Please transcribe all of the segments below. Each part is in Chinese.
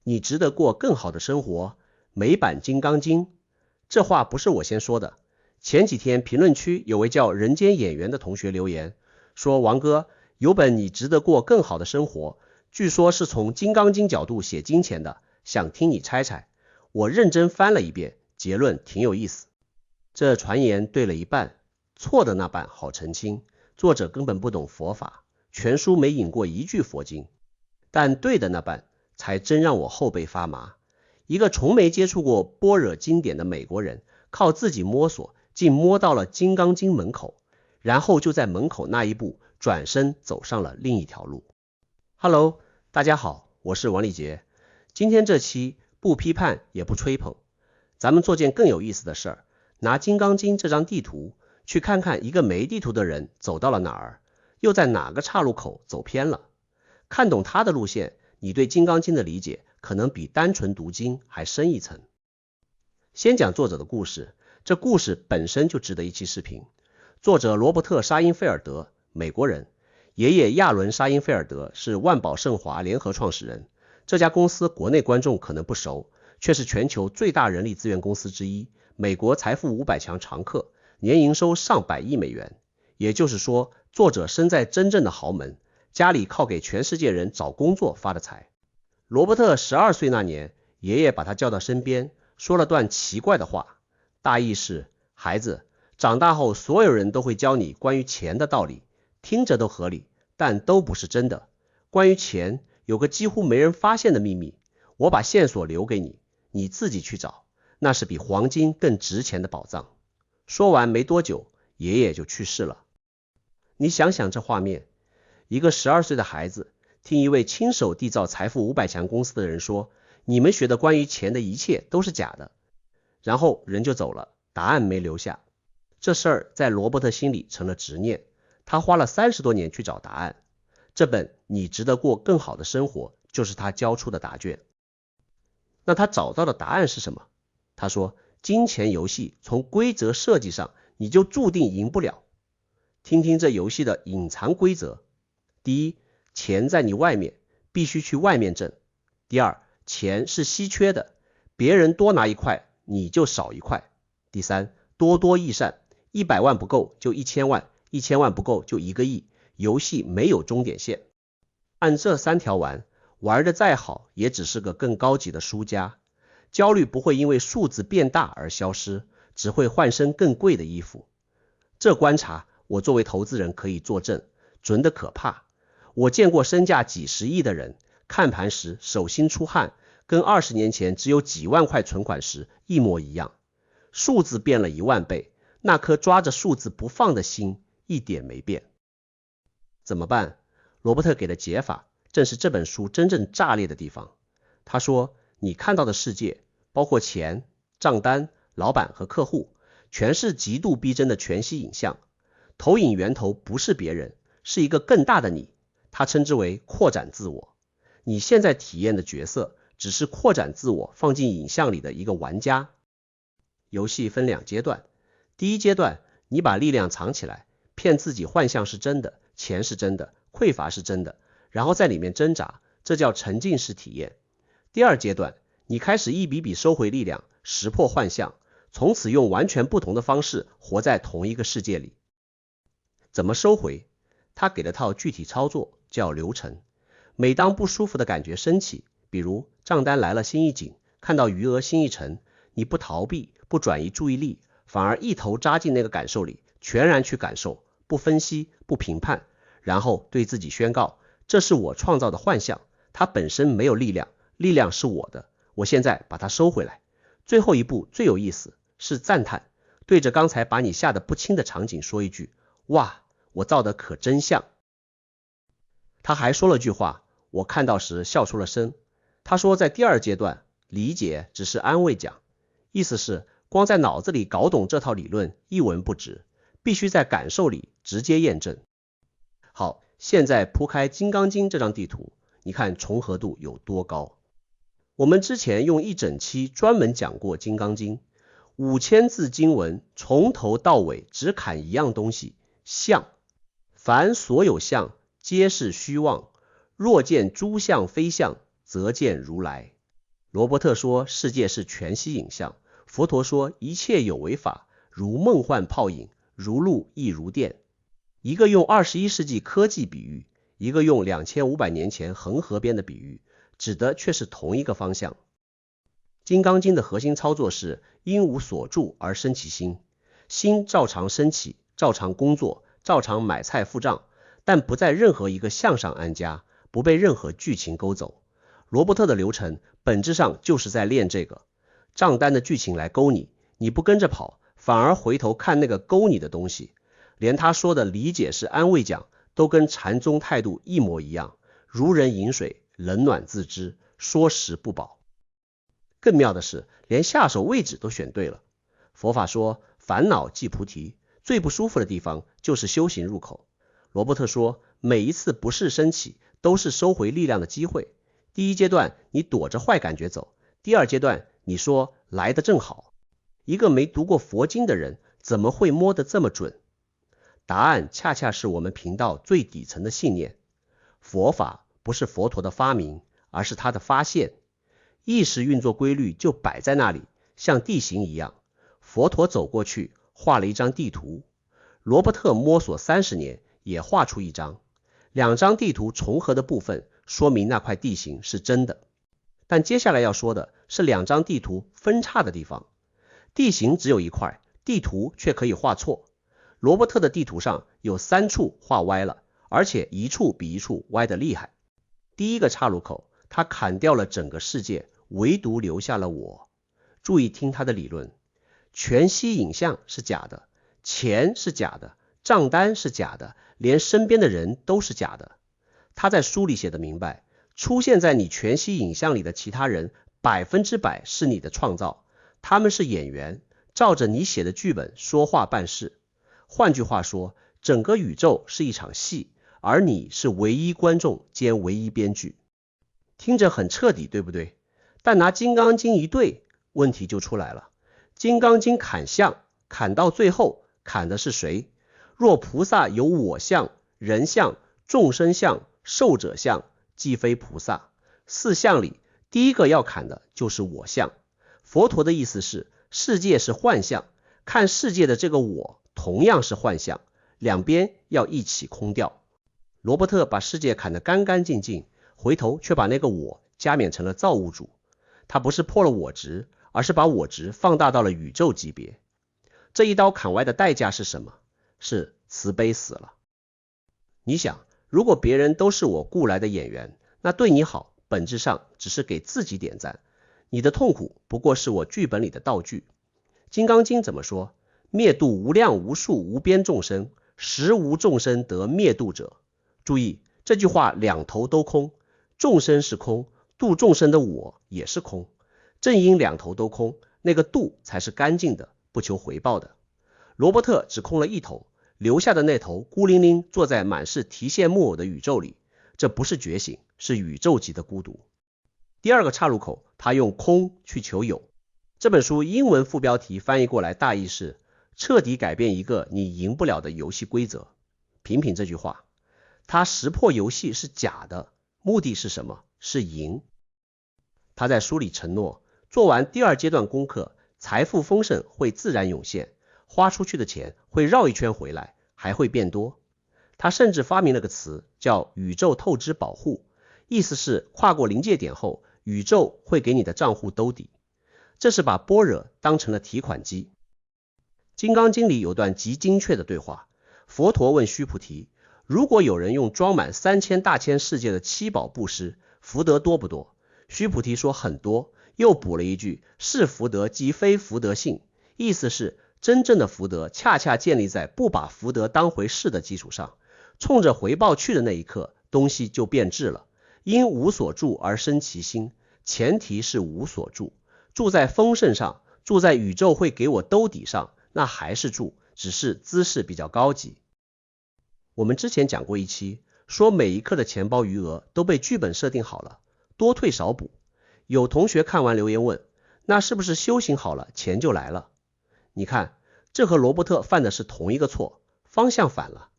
你值得過更好的生活，美版《金剛經》。這話不是我先說的，前幾天評論區有位叫人間演員的同學留言，說王哥，有本你值得過更好的生活，據說是從《金剛經》角度寫金錢的，想聽你拆拆。我認真翻了一遍，結論挺有意思。這傳言對了一半，錯的那半好澄清，作者根本不懂佛法，全書沒引過一句佛經。但對的那半才真讓我後背發麻。一個從沒接觸過般若經典的美國人，靠自己摸索，竟摸到了《金剛經》門口，然後就在门口那一步轉身走上了另一條路。Hello， 大家好，我是王立杰。今天這期不批判也不吹捧，咱們做件更有意思的事兒，拿《金剛經》這張地圖去看看一個沒地圖的人走到了哪兒，又在哪個岔路口走偏了。看懂他的路線，你對《金剛經》的理解可能比單純讀經還深一層。先講作者的故事，這故事本身就值得一期視頻。作者羅伯特·沙因菲爾德，美國人，爺爺亞倫·沙因菲爾德是萬寶盛華聯合創始人。這家公司国內觀眾可能不熟，卻是全球最大人力資源公司之一，美國財富500強常客，年營收上百億美元。也就是說，作者生在真正的豪門，家裡靠給全世界人找工作發的財。羅伯特12歲那年，爺爺把他叫到身邊，說了段奇怪的話，大意是：孩子，長大後所有人都會教你關於錢的道理，聽着都合理，但都不是真的。關於錢，有個幾乎沒人發現的秘密，我把線索留給你，你自己去找，那是比黃金更值錢的寶藏。說完沒多久，爺爺就去世了。你想想這畫面，一個12歲的孩子聽一位親手締造財富500強公司的人說，你們學的關於錢的一切都是假的，然後人就走了，答案沒留下。這事兒在羅伯特心裡成了執念，他花了30多年去找答案。這本你值得過更好的生活就是他交出的答卷。那他找到的答案是什麼？他說，金錢遊戲從規則設計上你就注定贏不了。聽聽這遊戲的隱藏規則。第一，錢在你外面，必須去外面掙。第二，錢是稀缺的，別人多拿一塊，你就少一塊。第三，多多益善，100萬不夠就1000萬，1000萬不夠就1個億，遊戲沒有終點線。按這3條玩，玩得再好，也只是個更高級的輸家。焦慮不会因為數字變大而消失，只會換身更貴的衣服。這觀察，我作為投資人可以作證，準得可怕。我見過身價幾十億的人，看盤時手心出汗，跟20年前只有幾萬塊存款時一模一樣。數字變了1萬倍，那顆抓着數字不放的心一點沒變。怎麼辦？羅伯特給的解法正是這本書真正炸裂的地方。他說，你看到的世界，包括錢、賬單、老闆和客戶，全是極度逼真的全息影像。投影源頭不是別人，是一個更大的你，他稱之為擴展自我。你現在體驗的角色，只是擴展自我放進影像裡的一個玩家。遊戲分2階段，第一階段，你把力量藏起來，騙自己幻象是真的，錢是真的，匱乏是真的，然後在裡面掙扎，這叫沉浸式體驗。第二階段，你開始一筆筆收回力量，識破幻象，從此用完全不同的方式活在同一個世界裡。怎麼收回？他給了套具體操作，叫流程。每當不舒服的感觉升起，比如賬單來了新一緊，看到餘額新一沉，你不逃避，不轉移注意力，反而一頭扎進那個感受裡，全然去感受，不分析，不評判，然後對自己宣告，這是我創造的幻象，它本身沒有力量，力量是我的，我現在把它收回来。最後一步最有意思，是讚嘆，对着剛才把你嚇得不輕的場景說一句，哇，我造得可真像。他還說了句話，我看到時笑出了聲。他說在第2階段，理解只是安慰獎，意思是光在腦子裡搞懂這套理論一文不值，必須在感受裡直接驗證。好，現在鋪開《金剛經》這張地圖，你看重合度有多高。我們之前用一整期專門講過《金剛經》，5000字經文，從頭到尾只砍一樣東西，相。凡所有相，皆是虛妄，若見諸相非相，則見如來。羅伯特說世界是全息影像，佛陀說一切有為法，如夢幻泡影，如露亦如電。一個用21世紀科技比喻，一個用2500年前恆河邊的比喻，指的卻是同一個方向。金剛經的核心操作是因無所住而生其心，心照常升起，照常工作，照常買菜付賬，但不在任何一個項上安家，不被任何劇情勾走。羅伯特的流程本質上就是在練這個，賬單的劇情來勾你，你不跟着跑，反而回頭看那個勾你的東西。連他說的理解式安慰講都跟禪宗態度一模一樣，如人飲水，冷暖自知，說食不飽。更妙的是，連下手位置都選對了。佛法說煩惱即菩提，最不舒服的地方就是修行入口。羅伯特說每一次不適升起都是收回力量的機會。第一階段你躲着壞感覺走，第二階段你說來得正好。一個沒讀過佛經的人怎麼會摸得這麼準？答案恰恰是我們頻道最底層的信念。佛法不是佛陀的發明，而是他的發現。意識運作規律就擺在那裡，像地形一樣。佛陀走過去畫了一張地圖，羅伯特摸索30年也畫出一張。兩張地圖重合的部分說明那塊地形是真的。但接下來要說的是兩張地圖分叉的地方。地形只有一塊，地圖卻可以畫錯。羅伯特的地圖上有3處畫歪了，而且一處比一處歪得厲害。第一個岔路口，他砍掉了整個世界，唯獨留下了我。注意聽他的理論，全息影像是假的，錢是假的，賬單是假的，連身邊的人都是假的。他在書裡寫得明白，出現在你全息影像裡的其他人100%是你的創造，他們是演員，照着你寫的劇本說話辦事。換句話說，整個宇宙是一場戲，而你是唯一觀眾兼唯一編劇。聽着很徹底，對不對？但拿金剛經一對，問題就出來了。金剛經砍相，砍到最後，砍的是誰？若菩薩有我相、人相、眾生相、壽者相，即非菩薩。4相裡，第一個要砍的就是我相。佛陀的意思是，世界是幻象，看世界的這個我同樣是幻象，兩邊要一起空掉。羅伯特把世界砍得干干淨淨，回頭卻把那個我加冕成了造物主。他不是破了我執，而是把我執放大到了宇宙級別。這一刀砍歪的代價是什麼？是慈悲死了。你想，如果別人都是我雇來的演員，那對你好本質上只是給自己點讚，你的痛苦不過是我劇本裡的道具。金剛經怎麼說？滅度無量無數無邊眾生，實無眾生得滅度者。注意，這句話兩頭都空，眾生是空，度眾生的我也是空。正因兩頭都空，那個度才是乾淨的，不求回報的。羅伯特只空了一頭，留下的那頭孤零零坐在滿是提線木偶的宇宙裡，這不是覺醒，是宇宙級的孤獨。第二個岔路口，他用空去求有。這本書英文副標題翻譯過來大意是徹底改變一個你贏不了的遊戲規則。品品這句話，他識破遊戲是假的，目的是什麼？是贏。他在書裡承諾，做完第2階段功課，財富豐盛會自然湧現，花出去的錢會繞一圈回來，還會變多。他甚至發明了個詞叫宇宙透支保護，意思是跨過臨界點後，宇宙會給你的賬戶兜底。這是把般若當成了提款機。金剛經裡有段極精確的對話，佛陀問須菩提，如果有人用裝滿3000大千世界的七寶布施，福德多不多？須菩提說很多，又補了一句，是福德即非福德性，意思是真正的福德恰恰建立在不把福德當回事的基礎上，衝着回報去的那一刻，東西就變質了。因無所住而生其心，前提是無所住，住在豐盛上，住在宇宙会給我兜底上，那還是住，只是姿勢比較高級。我們之前講過一期，說每一刻的錢包餘額都被劇本設定好了，多退少補。有同學看完留言問，那是不是修行好了，錢就來了？你看，這和羅伯特犯的是同一個錯，方向反了。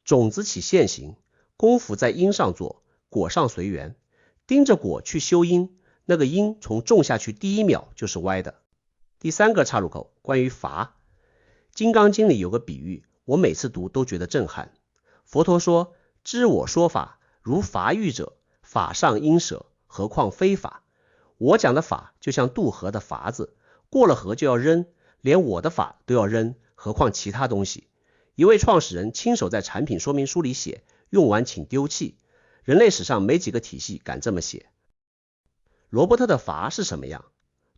種子起現行，功夫在因上做，果上隨緣。盯着果去修因，那個因從種下去第一秒就是歪的。第三個岔路口，關於法。金剛經裡有個比喻，我每次讀都覺得震撼。佛陀說，知我說法，如筏喻者，法上應捨，何況非法。我講的法就像渡河的筏子，過了河就要扔，連我的法都要扔，何況其他東西。一位創始人親手在產品說明書裡寫，用完請丟棄。人類史上沒幾個體系敢這麼寫。羅伯特的法是什麼樣？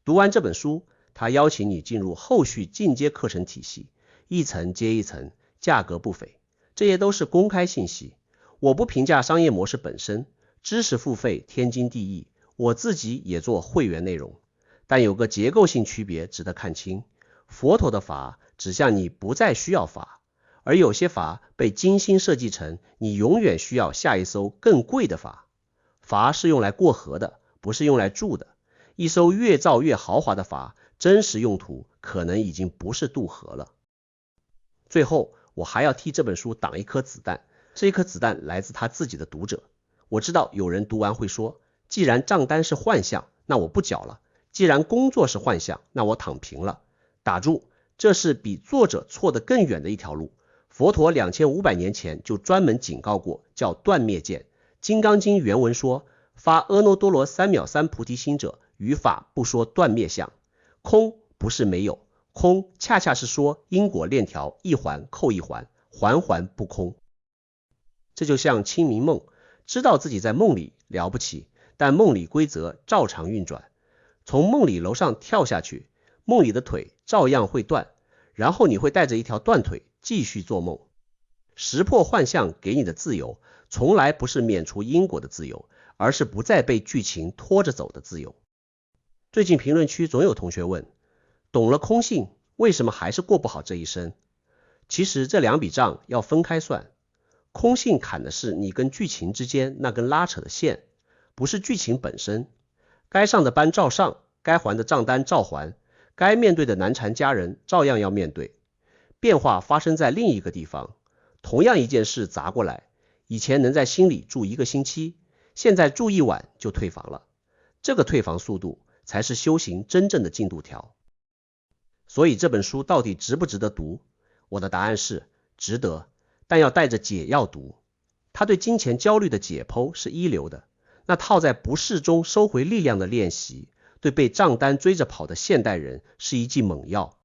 讀完這本書，他邀請你進入後續進階課程體系，一層接一層，價格不菲，這些都是公開信息。我不評價商業模式本身，知識付費天經地義，我自己也做會員內容。但有個結構性區別值得看清，佛陀的法指向你不再需要法，而有些法被精心設計成你永遠需要下一艘更貴的法。法是用來過河的，不是用來住的。一艘越造越豪華的法，真實用途可能已經不是渡河了。最後，我還要替這本書擋一顆子彈，這一顆子彈來自他自己的讀者。我知道有人讀完會說，既然賬單是幻象，那我不繳了；既然工作是幻象，那我躺平了。打住，這是比作者錯得更遠的一條路。佛陀2500年前就專門警告過，叫斷滅見。金剛經原文說，發阿耨多羅三藐三菩提心者，於法不說斷滅相。空不是沒有，空恰恰是說因果鏈條一環扣一環，環環不空。這就像清明夢，知道自己在夢裡了不起，但夢裡規則照常運轉。從夢裡樓上跳下去，夢裡的腿照樣會斷，然後你會帶着一條斷腿繼續做夢。識破幻象給你的自由，從來不是免除因果的自由，而是不再被劇情拖着走的自由。最近評論區總有同學問，懂了空性，為什麼還是過不好這一生？其實這兩筆賬要分開算。空性砍的是你跟劇情之間那根拉扯的線，不是劇情本身。該上的班照上，該還的賬單照還，該面對的難纏家人照樣要面對。變化發生在另一個地方，同樣一件事砸過來，以前能在心裡住1個星期，現在住1晚就退房了。這個退房速度才是修行真正的進度條。所以這本書到底值不值得讀？我的答案是值得，但要帶着解藥讀。他對金錢焦慮的解剖是一流的，那套在不適中收回力量的練習，對被賬單追着跑的現代人是一劑猛藥。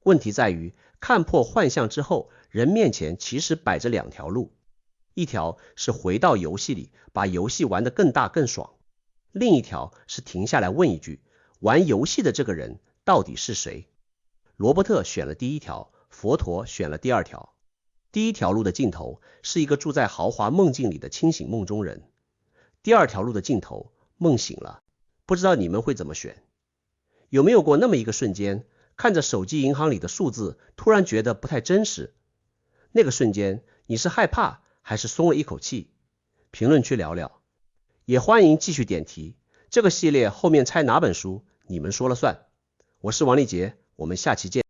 問題在於，看破幻象之後，人面前其實擺着2條路，一條是回到遊戲裡，把遊戲玩得更大更爽；另一條是停下來問一句，玩遊戲的這個人到底是誰？羅伯特選了第一條，佛陀選了第二條。第一條路的盡頭是一個住在豪華夢境裡的清醒夢中人，第二條路的盡頭，夢醒了。不知道你們會怎麼選？有沒有過那麼一個瞬間，看着手機銀行裡的數字，突然覺得不太真實？那個瞬間，你是害怕還是鬆了一口氣？評論區聊聊，也歡迎繼續點題。這個系列後面猜哪本書，你們說了算。我是王立杰，我們下期見。